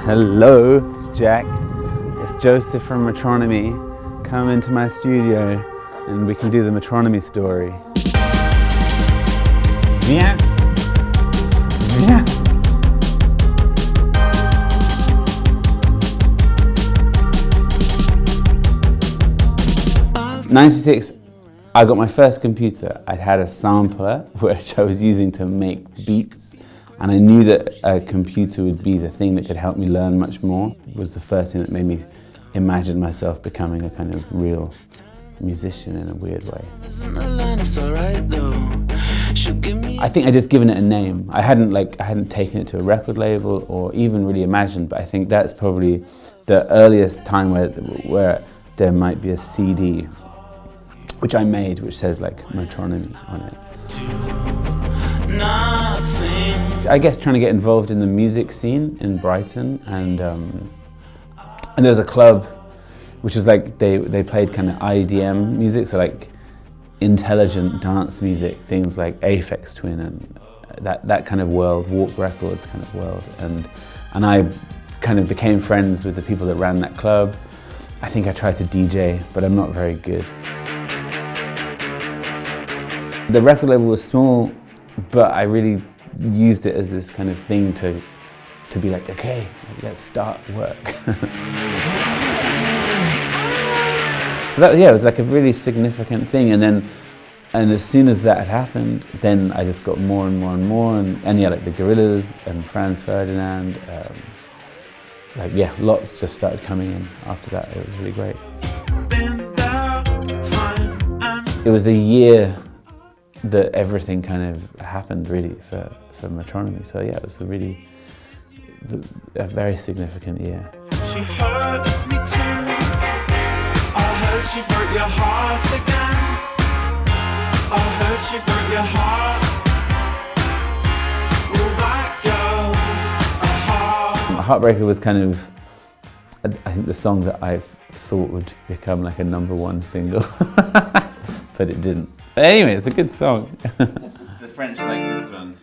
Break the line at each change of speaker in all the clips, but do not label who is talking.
Hello, Jack. It's Joseph from Metronomy. Come into my studio and we can do the Metronomy story. Viens. Viens. 96, I got my first computer. I'd had a sampler which I was using to make beats, and I knew that a computer would be the thing that could help me learn much more. It was the first thing that made me imagine myself becoming a kind of real musician in a weird way. I think I'd just given it a name. I hadn't taken it to a record label or even really imagined, but I think that's probably the earliest time where there might be a CD, which I made, which says like Metronomy on it. I guess trying to get involved in the music scene in Brighton, and there was a club which was like they played kind of IDM music, so like intelligent dance music, things like Aphex Twin and that kind of world, Warp Records kind of world, and I kind of became friends with the people that ran that club. I think I tried to DJ, but I'm not very good. The record label was small, but I really used it as this kind of thing to be like, okay, let's start work. So that, yeah, it was like a really significant thing, and as soon as that had happened, then I just got more and more and more, and yeah, like the Gorillas and Franz Ferdinand, like yeah, lots just started coming in after that. It was really great. It was the year that everything kind of happened really for Metronomy. So yeah, it was a very significant year. She hurts me too. I heard she broke your heart again. I heard she broke your heart. Well, that goes. Heartbreaker was kind of, I think, the song that I thought would become like a #1 single, but it didn't. But anyway, it's a good song. The French like this one.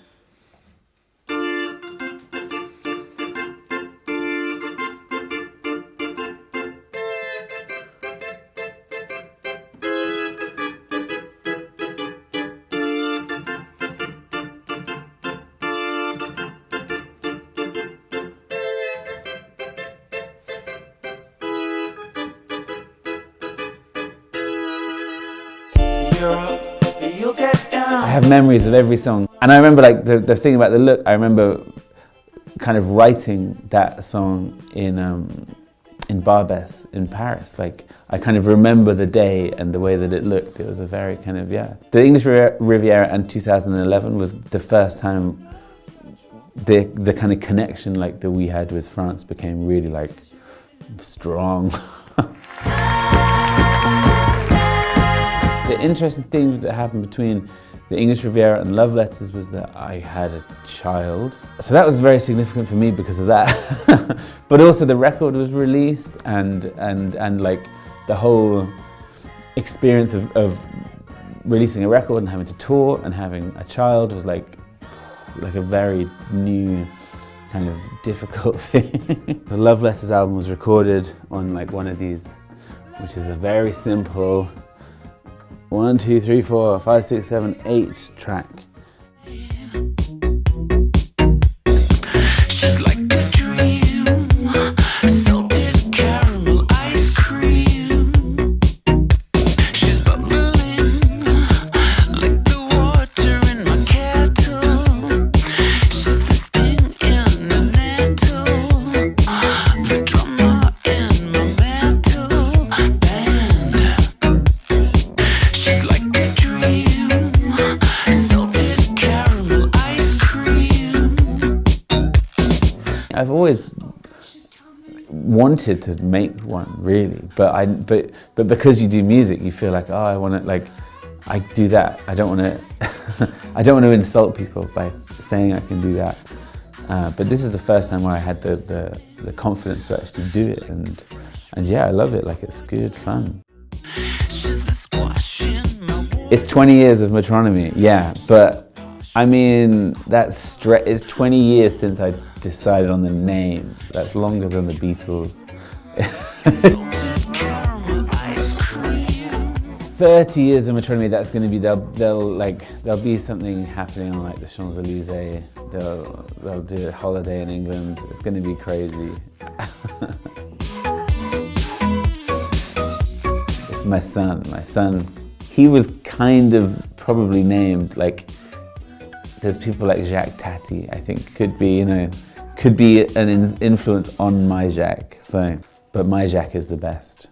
I have memories of every song, and I remember like the thing about the look. I remember kind of writing that song in Barbès in Paris. Like I kind of remember the day and the way that it looked. It was a very kind of, yeah. The English Riviera and 2011 was the first time the kind of connection like that we had with France became really like strong. The interesting thing that happened between the English Riviera and Love Letters was that I had a child. So that was very significant for me because of that. But also the record was released, and like the whole experience of releasing a record and having to tour and having a child was like a very new kind of difficult thing. The Love Letters album was recorded on like one of these, which is a very simple 1, 2, 3, 4, 5, 6, 7, 8 track. I've always wanted to make one, really, but because you do music, you feel like, oh, I want to, like, I do that. I don't want to, I don't want to insult people by saying I can do that. But this is the first time where I had the confidence to actually do it, and yeah, I love it. Like, it's good fun. It's 20 years of Metronomy, yeah, but I mean, it's 20 years since I decided on the name. That's longer than the Beatles. 30 years of Metronomy, that's going to be, there'll be something happening on like the Champs-Élysées. They'll do a holiday in England. It's going to be crazy. It's my son. He was kind of probably named, like, there's people like Jacques Tati, I think could be an influence on my Jacques. So, but my Jacques is the best.